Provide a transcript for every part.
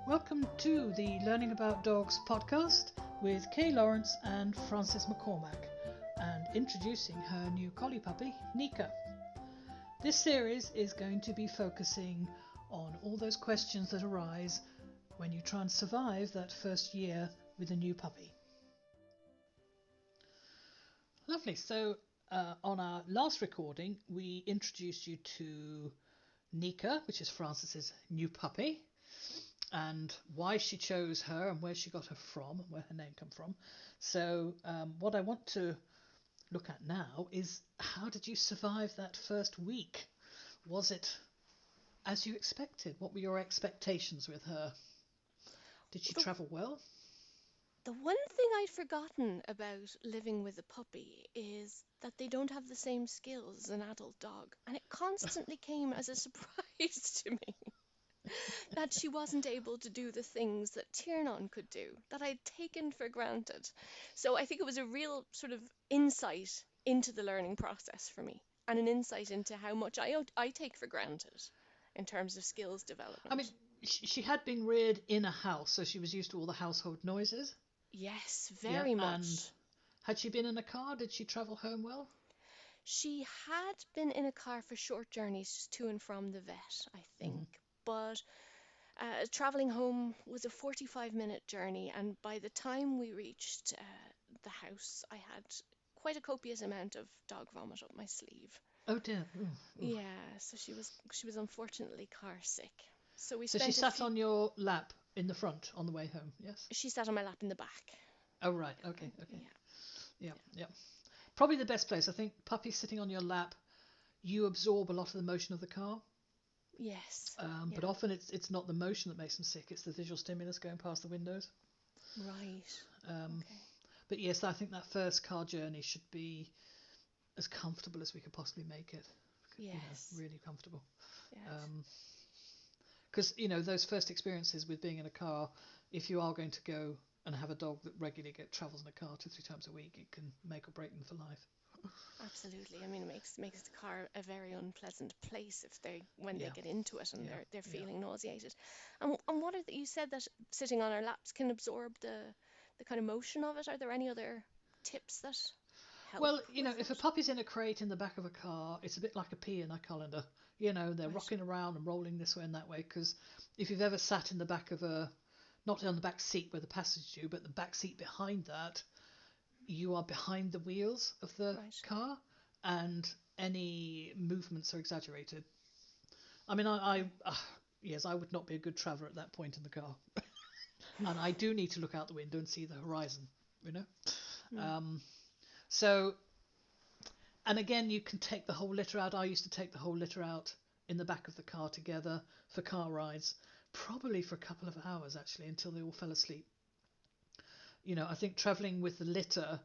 Welcome to the Learning About Dogs podcast with Kay Lawrence and Frances McCormack, and introducing her new collie puppy, Nika. This series is going to be focusing on all those questions that arise when you try and survive that first year with a new puppy. Lovely. So on our last recording, we introduced you to Nika, which is Frances's new puppy, and why she chose her and where she got her from, where her name come from. So what I want to look at now is, how did you survive that first week? Was it as you expected? What were your expectations with her? Did she travel well? The one thing I'd forgotten about living with a puppy is that they don't have the same skills as an adult dog, and it constantly came as a surprise to me that she wasn't able to do the things that Tiernan could do, that I'd taken for granted. So I think it was a real sort of insight into the learning process for me, and an insight into how much I take for granted in terms of skills I mean, development. she had been reared in a house, so she was used to all the household noises. Yes, Yeah, very and much. had she been in a car? Did she travel home well? She had been in a car for short journeys just to and from the vet, I think. Hmm. But traveling home was a 45-minute journey, and by the time we reached the house, I had quite a copious amount of dog vomit up my sleeve. Oh dear. Ooh, ooh. Yeah, so she was unfortunately car sick. So we So she spent a sat few. on your lap in the front on the way home, yes? She sat on my lap in the back. Oh, right. Okay, okay. Yeah, Yeah, yeah. yeah. Probably the best place. I think puppies sitting on your lap, you absorb a lot of the motion of the car. Yes, But yeah. often it's not the motion that makes them sick, it's the visual stimulus going past the windows. Right. Um, Okay. but yes, I think that first car journey should be as comfortable as we could possibly make it. Yes. Really comfortable. Yes. Because, those first experiences with being in a car, if you are going to go and have a dog that regularly travels in a car 2, 3 times a week, it can make or break them for life. Absolutely. I mean, it makes the car a very unpleasant place if they when they Yeah, get into it and yeah, they're yeah. feeling nauseated. And you said that sitting on our laps can absorb the kind of motion of it. Are there any other tips that help Well, with if a that? puppy's in a crate in the back of a car, it's a bit like a pea in a colander. They're Right. rocking around and rolling this way and that way. Because if you've ever sat in the back of not on the back seat where the passengers do, but the back seat behind that, you are behind the wheels of the Right. car, and any movements are exaggerated. I mean, Okay. yes, I would not be a good traveller at that point in the car, and I do need to look out the window and see the horizon. You know, Hmm. um, so and again, you can take the whole litter out. I used to take the whole litter out in the back of the car together for car rides, probably for a couple of hours actually, until they all fell asleep. I think travelling with the litter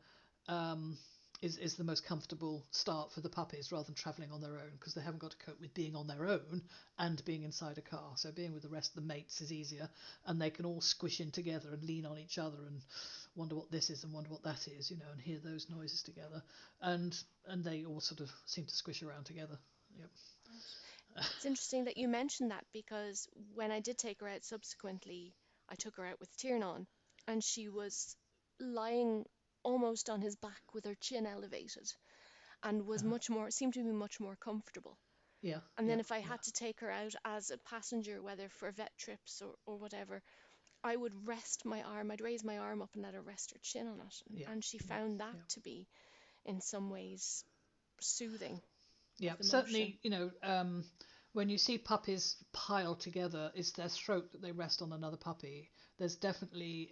um, is the most comfortable start for the puppies, rather than travelling on their own, because they haven't got to cope with being on their own and being inside a car. So being with the rest of the mates is easier, and they can all squish in together and lean on each other and wonder what this is and wonder what that is, and hear those noises together, and they all sort of seem to squish around together. Yep. Right. It's interesting that you mentioned that because when I did take her out subsequently, I took her out with Tiernan, and she was lying almost on his back with her chin elevated, and Uh-huh. seemed to be much more comfortable. Yeah, And yeah, then if I yeah, had to take her out as a passenger, whether for vet trips or whatever, I would I'd raise my arm up and let her rest her chin on it. yeah, And she yeah, found that yeah. to be, in some ways, soothing Yeah, of the motion. certainly, when you see puppies piled together, it's their throat that they rest on another puppy. There's definitely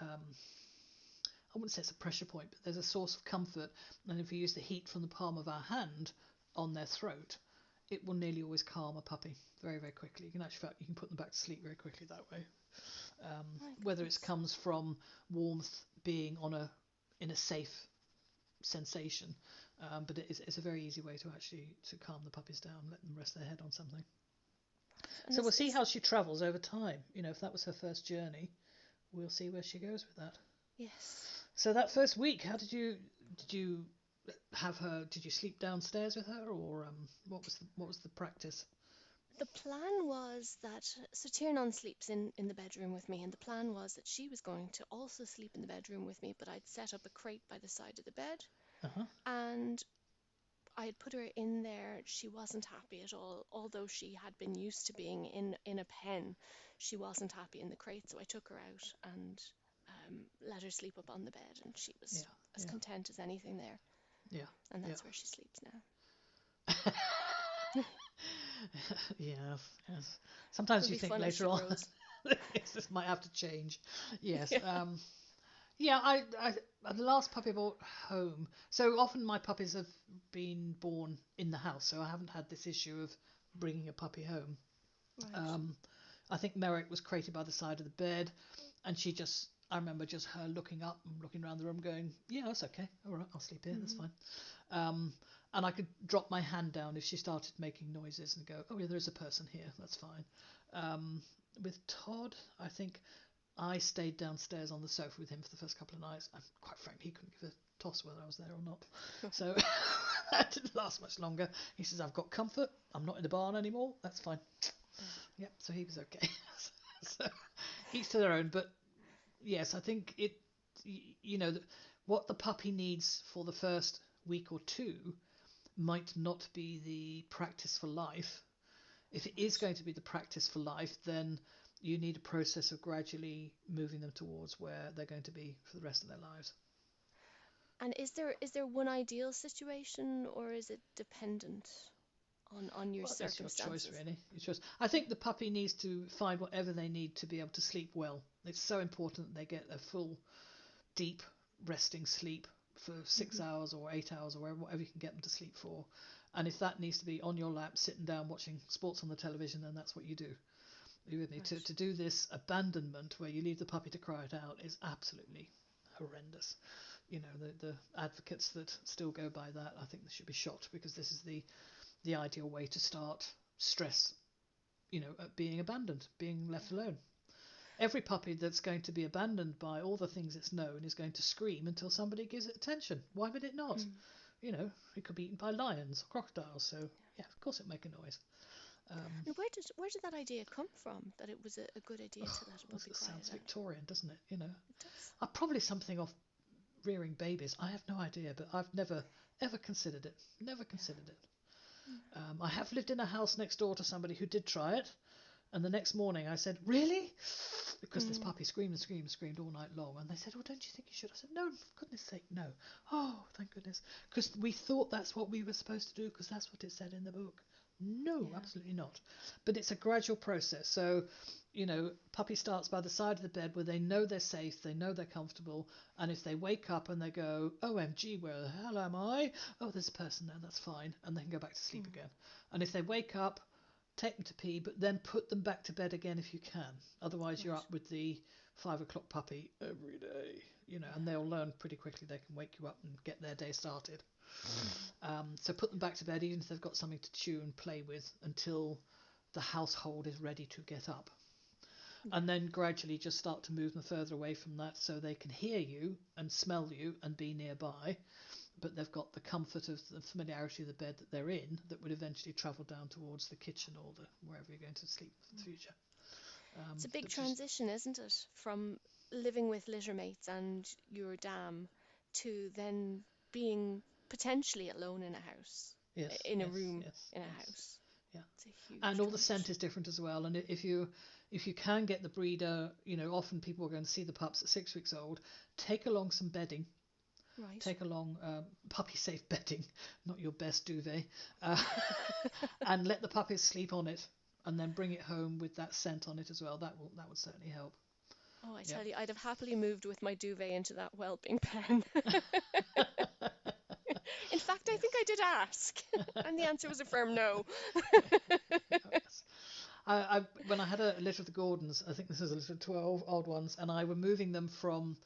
I wouldn't say it's a pressure point, but there's a source of comfort. And if you use the heat from the palm of our hand on their throat, it will nearly always calm a puppy very, very quickly. You can put them back to sleep very quickly that way. My Whether it goodness. comes from warmth being in a safe sensation, but it's a very easy way to calm the puppies down, let them rest their head on something. Right. And So we'll is, see is how she travels over time. If that was her first journey, we'll see where she goes with that. yes. So that first week, how did you have her? Did you sleep downstairs with her, or what was the practice? The plan was that, so Tiernan sleeps in the bedroom with me, and the plan was that she was going to also sleep in the bedroom with me, but I'd set up a crate by the side of the bed, Uh-huh. and I had put her in there. She wasn't happy at all, although she had been used to being in a pen. She wasn't happy in the crate, so I took her out and let her sleep up on the bed, and she Yeah, was as yeah, content as anything there, yeah, and yeah. that's where she sleeps now. Yes, yes. Sometimes It'll you be think fun as she later on, grows. this might have to change. Yes. Yeah. Yeah, the last puppy I bought home. So often my puppies have been born in the house, so I haven't had this issue of bringing a puppy home. Right. Um, I think Merrick was crated by the side of the bed, and I remember just her looking up and looking around the room, going, "Yeah, that's okay. All right, I'll sleep here. That's Hmm. fine." Um, and I could drop my hand down if she started making noises and go, "Oh yeah, there is a person here. That's fine." With Todd, I think I stayed downstairs on the sofa with him for the first couple of nights, and quite frankly, he couldn't give a toss whether I was there or not. So that didn't last much longer. He says, "I've got comfort. I'm not in the barn anymore. That's fine." Yep. So he was okay. So each to their own. But yes, I think you know, what the puppy needs for the first week or two might not be the practice for life. If it is Right. going to be the practice for life, then you need a process of gradually moving them towards where they're going to be for the rest of their lives. And is there one ideal situation, or is it dependent on your Well, that's your choice, circumstances? really. Your choice. I think the puppy needs to find whatever they need to be able to sleep well. It's so important that they get a full, deep, resting sleep for six Hmm. hours or 8 hours or whatever you can get them to sleep for. And if that needs to be on your lap, sitting down watching sports on the television, then that's what you do. Are you with me? To, Right. to do this abandonment where you leave the puppy to cry it out is absolutely horrendous. You know, the advocates that still go by that, I think they should be shot, because this is the ideal way to start stress, at being abandoned, being left Yeah. alone. Every puppy that's going to be abandoned by all the things it's known is going to scream until somebody gives it attention. Why would it not? Mm. It could be eaten by lions or crocodiles, so yeah, of course it'll make a noise. Um, And where did that idea come from? That it was a good idea to let a well, puppy it cry sounds it out? Victorian, doesn't it? It does. Probably something off rearing babies. I have no idea, but I've never ever considered it. Never Yeah. considered it. I have lived in a house next door to somebody who did try it, and the next morning I said, "Really?" Because this Mm. puppy screamed and screamed and screamed all night long. And they said, "Well, don't you think you should?" I said, "No, for goodness sake, no." "Oh, thank goodness." Because we thought that's what we were supposed to do, because that's what it said in the book. No, Yeah. absolutely not. But it's a gradual process. So, puppy starts by the side of the bed where they know they're safe, they know they're comfortable. And if they wake up and they go, "OMG, where the hell am I?" "Oh, there's a person there, that's fine." And they can go back to sleep Mm. again. And if they wake up, take them to pee, but then put them back to bed again if you can. Otherwise, you're Right. up with the 5 o'clock puppy every day, and Yeah. they'll learn pretty quickly they can wake you up and get their day started. Hmm. So put them back to bed, even if they've got something to chew and play with, until the household is ready to get up. Yeah. And then gradually just start to move them further away from that so they can hear you and smell you and be nearby, but they've got the comfort of the familiarity of the bed that they're in that would eventually travel down towards the kitchen or wherever you're going to sleep for the future. It's a big But just transition, isn't it? From living with littermates and your dam to then being potentially alone in a house, yes, in a yes, room yes, in a yes, house. yeah. It's a huge And all the scent transition. is different as well. And if you can get the breeder, often people are going to see the pups at 6 weeks old. Take along some bedding. Right. Take along puppy safe bedding, not your best duvet, uh, and let the puppies sleep on it, and then bring it home with that scent on it as well. That would certainly help. Oh, I Yep. tell you, I'd have happily moved with my duvet into that whelping pen. In fact, I think I Yes. did ask, and the answer was a firm no. Oh, yes. When I had a litter of the Gordons, I think this was a litter of 12 old ones, and I were moving them from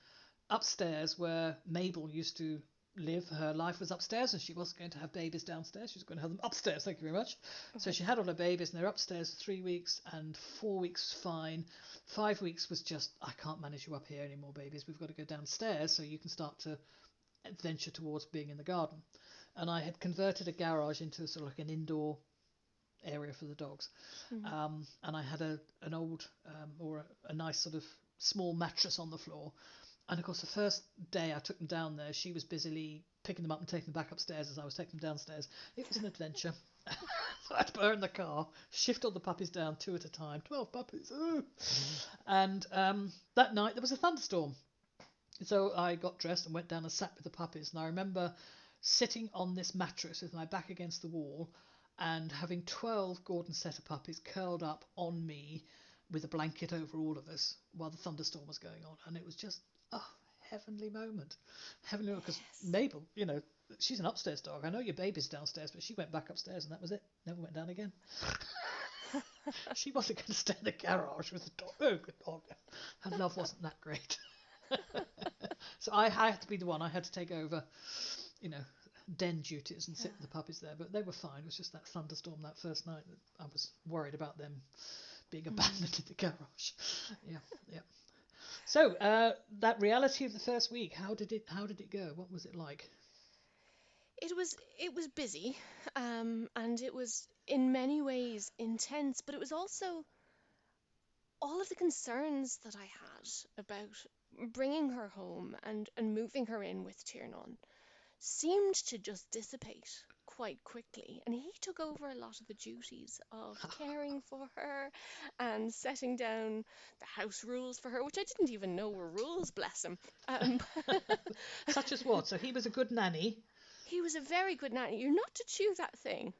upstairs where Mabel used to live. Her life was upstairs, and she wasn't going to have babies downstairs. She was going to have them upstairs. Thank you very much. So Right. she had all her babies, and they're upstairs for 3 weeks, and 4 weeks was fine. 5 weeks was just, "I can't manage you up here anymore, babies. We've got to go downstairs so you can start to venture towards being in the garden." And I had converted a garage into sort of like an indoor area for the dogs. Mm. And I had an old or a nice sort of small mattress on the floor. And of course, the first day I took them down there, she was busily picking them up and taking them back upstairs as I was taking them downstairs. It was an adventure. So I had to put her in the car, shift all the puppies down 2 at a time, 12 puppies. Ooh. And that night there was a thunderstorm. So I got dressed and went down and sat with the puppies. And I remember sitting on this mattress with my back against the wall and having 12 Gordon setter puppies curled up on me with a blanket over all of us while the thunderstorm was going on. And it was just a heavenly moment. Heavenly moment, because Yes. Mabel, she's an upstairs dog. I know your baby's downstairs, but she went back upstairs and that was it. Never went down again. She wasn't going to stay in the garage with the dog. Oh, good dog. Her love wasn't that great. So I had to be the one. I had to take over, den duties and sit with the puppies there. But they were fine. It was just that thunderstorm that first night that I was worried about them being abandoned in the garage. Yeah, yeah. So that reality of the first week, how did it go? What was it like? It was busy, and it was in many ways intense, but it was also all of the concerns that I had about bringing her home and moving her in with Tiernan seemed to just dissipate quite quickly. And he took over a lot of the duties of caring for her and setting down the house rules for her, which I didn't even know were rules, bless him. Um, Such as what? So he was a good nanny. he was a very good nanny. You're not to chew that thing.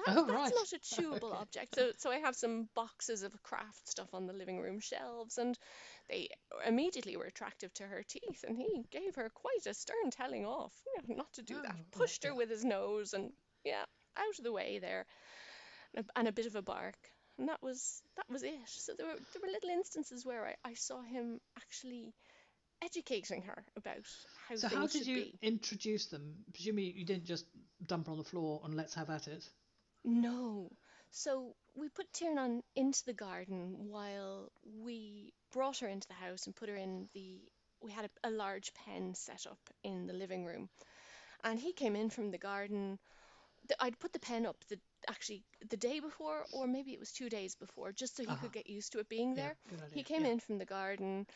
Oh, That's right. not a chewable Okay. object. So I have some boxes of craft stuff on the living room shelves, and they immediately were attractive to her teeth. And he gave her quite a stern telling off, not to do Oh, that. yeah, Pushed her yeah. with his nose, and yeah, out of the way there, and a bit of a bark. And that was it. So there were little instances where I saw him actually educating her about how So how things did should you be. introduce them? Presumably you didn't just dump her on the floor and let's have at it. No. So we put Tiernan into the garden while we brought her into the house and put her in we had a large pen set up in the living room. And he came in from the garden. I'd put the pen up actually the day before, or maybe it was 2 days before, just so he could Uh-huh. get used to it being Yeah, there. good He idea. came Yeah. in from the garden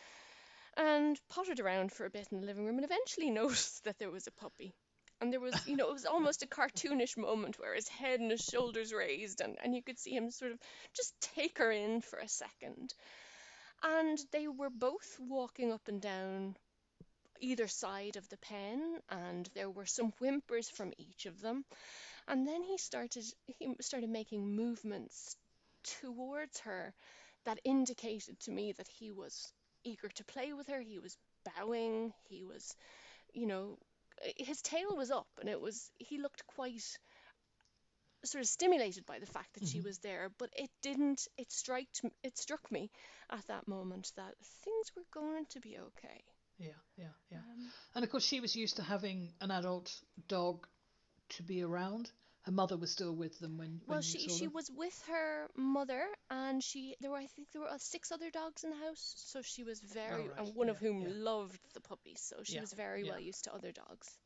and pottered around for a bit in the living room and eventually noticed that there was a puppy. And there was, it was almost a cartoonish moment where his head and his shoulders raised, and you could see him sort of just take her in for a second. And they were both walking up and down either side of the pen, and there were some whimpers from each of them. And then he started making movements towards her that indicated to me that he was eager to play with her. He was bowing. He was, you know, his tail was up, and he looked quite sort of stimulated by the fact that she Hmm. was there. But it struck me at that moment that things were going to be okay. Yeah, yeah, yeah. Um, And of course she was used to having an adult dog to be around. Her mother was still with them when Well, you saw she them. was with her mother, and I think there were six other dogs in the house, so she was Oh, very, right. and one Yeah, of whom yeah, loved the puppies, so she yeah, was very yeah. well used to other dogs.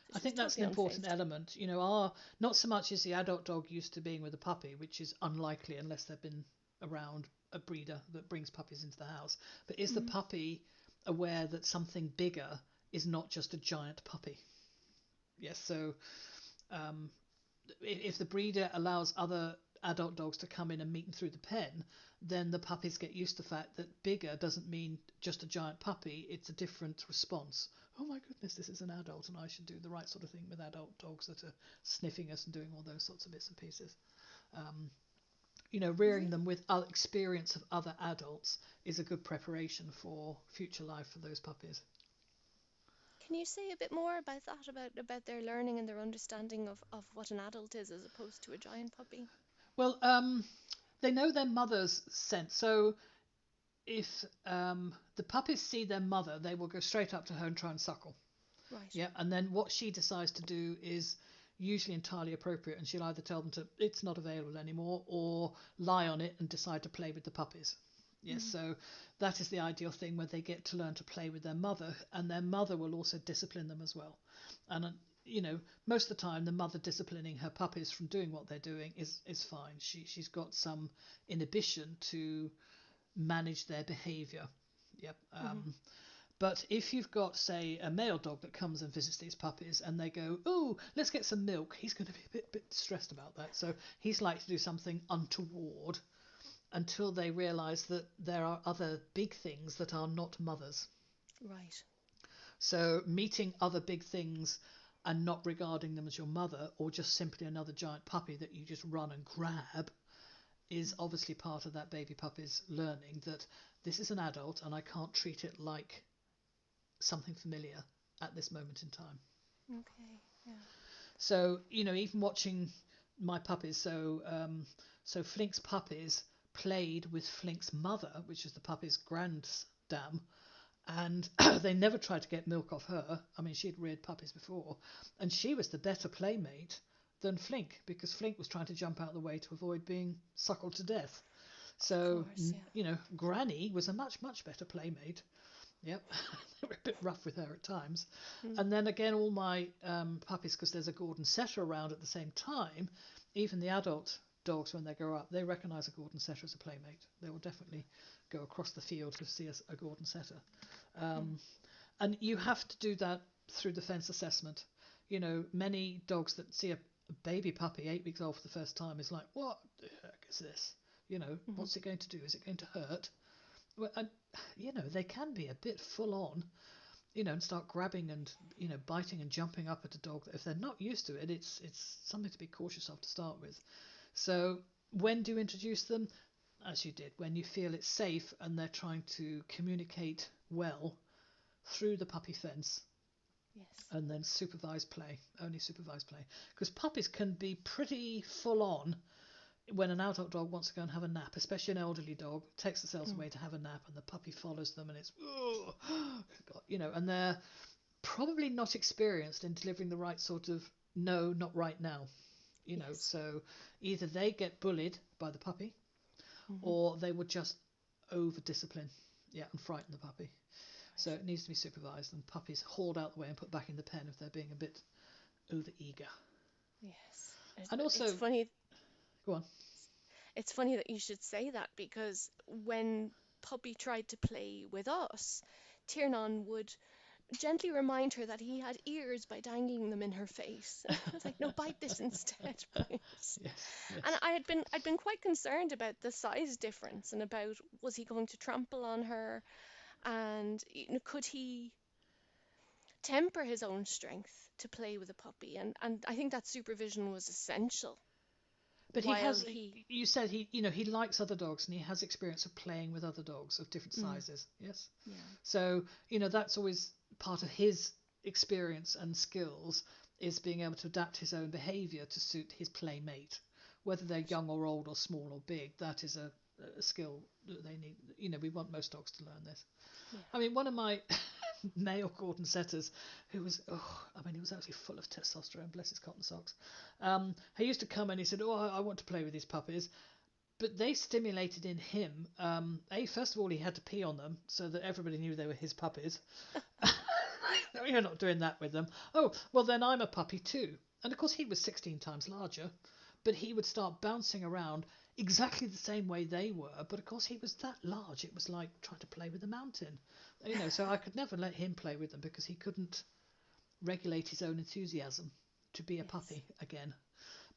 So I she was think that's an totally important unfazed. element. Our not so much is the adult dog used to being with a puppy, which is unlikely unless they've been around a breeder that brings puppies into the house. But is the Mm. puppy aware that something bigger is not just a giant puppy? Yes. So um, if the breeder allows other adult dogs to come in and meet them through the pen, then the puppies get used to the fact that bigger doesn't mean just a giant puppy, it's a different response. Oh my goodness, this is an adult and I should do the right sort of thing with adult dogs that are sniffing us and doing all those sorts of bits and pieces. Um, Rearing them with experience of other adults is a good preparation for future life for those puppies. Can you say a bit more about that, about their learning and their understanding of what an adult is as opposed to a giant puppy? Well, they know their mother's scent, so if the puppies see their mother, they will go straight up to her and try and suckle. Right. Yeah, and then what she decides to do is usually entirely appropriate, and she'll either tell them to it's not available anymore, or lie on it and decide to play with the puppies. Yes, Mm. so that is the ideal thing where they get to learn to play with their mother, and their mother will also discipline them as well. And most of the time the mother disciplining her puppies from doing what they're doing is fine. She's got some inhibition to manage their behavior. Yep. But if you've got, say, a male dog that comes and visits these puppies and they go, oh, let's get some milk, he's going to be a bit stressed about that. So he's likely to do something untoward until they realise that there are other big things that are not mothers. Right. So meeting other big things and not regarding them as your mother, or just simply another giant puppy that you just run and grab, is obviously part of that baby puppy's learning that this is an adult and I can't treat it like something familiar at this moment in time. Okay. Yeah. So, even watching my puppies, so Flink's puppies played with Flink's mother, which is the puppy's granddam, and they never tried to get milk off her. I mean, she'd reared puppies before, and she was the better playmate than Flink, because Flink was trying to jump out of the way to avoid being suckled to death. So, Of course, yeah. Granny was a much, much better playmate. Yep, they were a bit rough with her at times. Mm. And then again, all my puppies, because there's a Gordon Setter around at the same time, even the adult dogs, when they grow up, they recognise a Gordon Setter as a playmate. They will definitely go across the field to see a Gordon Setter. And you have to do that through the fence assessment. Many dogs that see a baby puppy 8 weeks old for the first time is like, what the heck is this? What's it going to do? Is it going to hurt? Well, and, they can be a bit full on, and start grabbing and, biting and jumping up at a dog. If they're not used to it, it's something to be cautious of to start with. So when do you introduce them? As you did, when you feel it's safe and they're trying to communicate well through the puppy fence. Yes. And then supervised play, only supervised play. Because puppies can be pretty full on when an adult dog wants to go and have a nap, especially an elderly dog, takes themselves away to have a nap, and the puppy follows them, and it's, and they're probably not experienced in delivering the right sort of no, not right now, Yes. So either they get bullied by the puppy, or they would just over discipline, and frighten the puppy. Right. So it needs to be supervised, and puppies hauled out the way and put back in the pen if they're being a bit over eager. Yes. And also, it's funny. Go on. It's funny that you should say that, because when Puppy tried to play with us, Tiernan would gently remind her that he had ears by dangling them in her face. I was like, no, bite this instead, please. Yes. And I'd been quite concerned about the size difference and about, was he going to trample on her, and could he temper his own strength to play with a puppy, and I think that supervision was essential. But you said he likes other dogs and he has experience of playing with other dogs of different sizes. Yes. Yeah. So, that's always part of his experience and skills, is being able to adapt his own behaviour to suit his playmate. Whether they're young or old or small or big, that is a skill that they need. We want most dogs to learn this. Yeah. I mean, one of my male Gordon Setters, who was, he was actually full of testosterone, bless his cotton socks. He used to come and he said, I want to play with these puppies. But they stimulated in him, first of all, he had to pee on them so that everybody knew they were his puppies. No, you're not doing that with them. Oh, well, then I'm a puppy too. And of course, he was 16 times larger, but he would start bouncing around exactly the same way they were. But of course, he was that large. It was like trying to play with a mountain. So I could never let him play with them because he couldn't regulate his own enthusiasm to be a puppy again.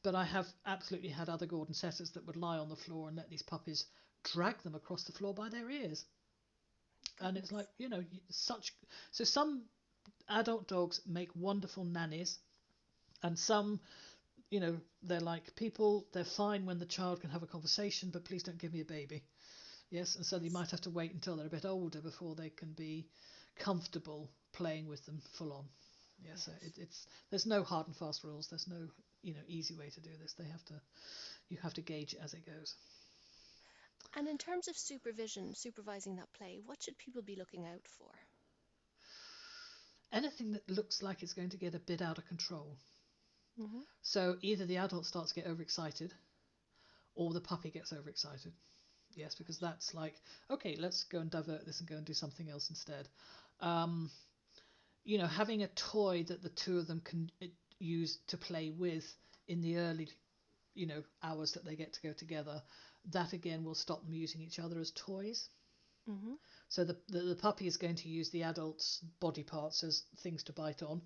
But I have absolutely had other Gordon Setters that would lie on the floor and let these puppies drag them across the floor by their ears. And it's like, so some adult dogs make wonderful nannies, and some, they're like people, they're fine when the child can have a conversation, but please don't give me a baby. Yes, and so you might have to wait until they're a bit older before they can be comfortable playing with them full on. Yes, so there's no hard and fast rules. There's no easy way to do this. You have to gauge it as it goes. And in terms of supervising that play, what should people be looking out for? Anything that looks like it's going to get a bit out of control. Mm-hmm. So either the adult starts to get overexcited, or the puppy gets overexcited. Yes, because that's like, okay, let's go and divert this and go and do something else instead. having a toy that the two of them can use to play with in the early, hours that they get to go together, that again will stop them using each other as toys. Mm-hmm. So the puppy is going to use the adult's body parts as things to bite on.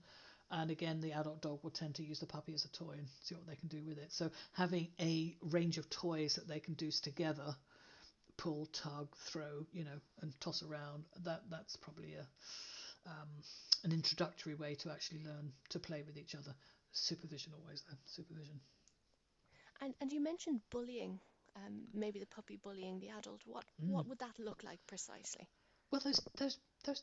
And again, the adult dog will tend to use the puppy as a toy and see what they can do with it. So having a range of toys that they can do together, pull, tug, throw, and toss around, that's probably an introductory way to actually learn to play with each other. Supervision always though, supervision. And you mentioned bullying, maybe the puppy bullying the adult. What would that look like precisely? Well, those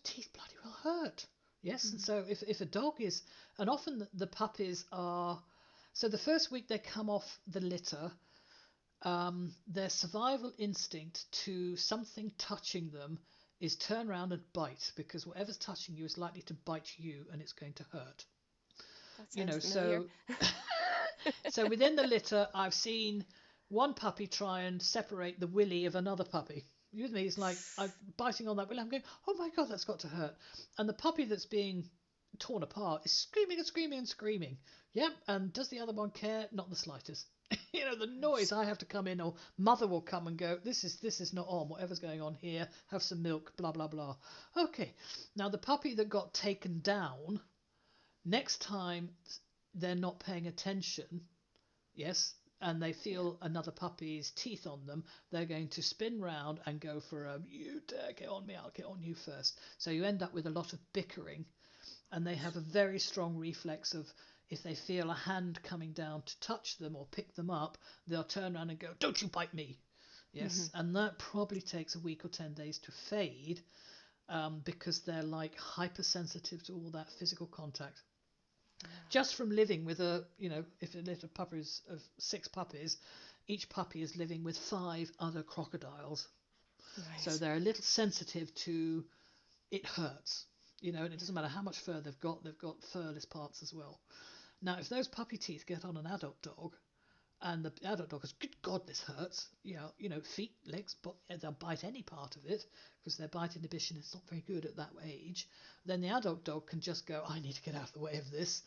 teeth bloody well hurt. Yes, and Mm. so if a dog is, and often the puppies are, so the first week they come off the litter, their survival instinct to something touching them is turn around and bite, because whatever's touching you is likely to bite you and it's going to hurt. That sounds familiar. So within the litter, I've seen one puppy try and separate the willy of another puppy. You with me? It's like I'm biting on that willy. I'm going, oh my God, that's got to hurt. And the puppy that's being torn apart is screaming and screaming and screaming. Yep. And does the other one care? Not the slightest. The noise I have to come in, or mother will come and go, this is not on, whatever's going on here, have some milk, blah, blah, blah. Okay. Now the puppy that got taken down, next time they're not paying attention, yes, and they feel another puppy's teeth on them, they're going to spin round and go for a, you dare get on me, I'll get on you first. So you end up with a lot of bickering, and they have a very strong reflex of, if they feel a hand coming down to touch them or pick them up, they'll turn around and go, don't you bite me. Yes, Mm-hmm. and that probably takes a week or 10 days to fade, because they're like hypersensitive to all that physical contact. Just from living with if a litter of puppies of 6 puppies, each puppy is living with 5 other crocodiles. Right. So they're a little sensitive to, it hurts, and it doesn't matter how much fur they've got furless parts as well. Now, if those puppy teeth get on an adult dog, and the adult dog goes, good God, this hurts, feet, legs, they'll bite any part of it, because their bite inhibition is not very good at that age, then the adult dog can just go, I need to get out of the way of this.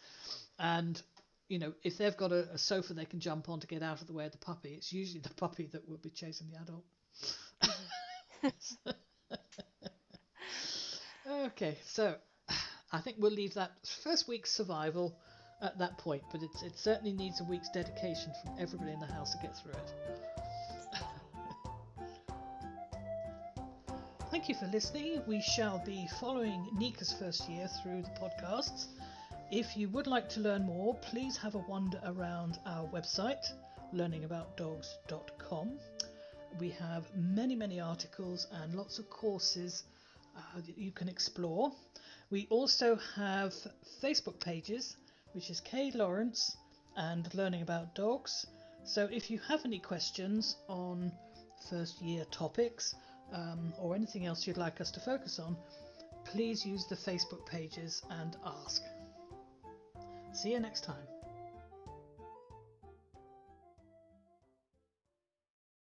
And, if they've got a sofa they can jump on to get out of the way of the puppy, it's usually the puppy that will be chasing the adult. Okay, so I think we'll leave that first week's survival at that point, but it certainly needs a week's dedication from everybody in the house to get through it. Thank you for listening. We shall be following Nika's first year through the podcasts. If you would like to learn more, please have a wander around our website, learningaboutdogs.com. We have many articles and lots of courses that you can explore. We also have Facebook pages, which is Kay Lawrence and Learning About Dogs. So if you have any questions on first year topics, or anything else you'd like us to focus on, please use the Facebook pages and ask. See you next time.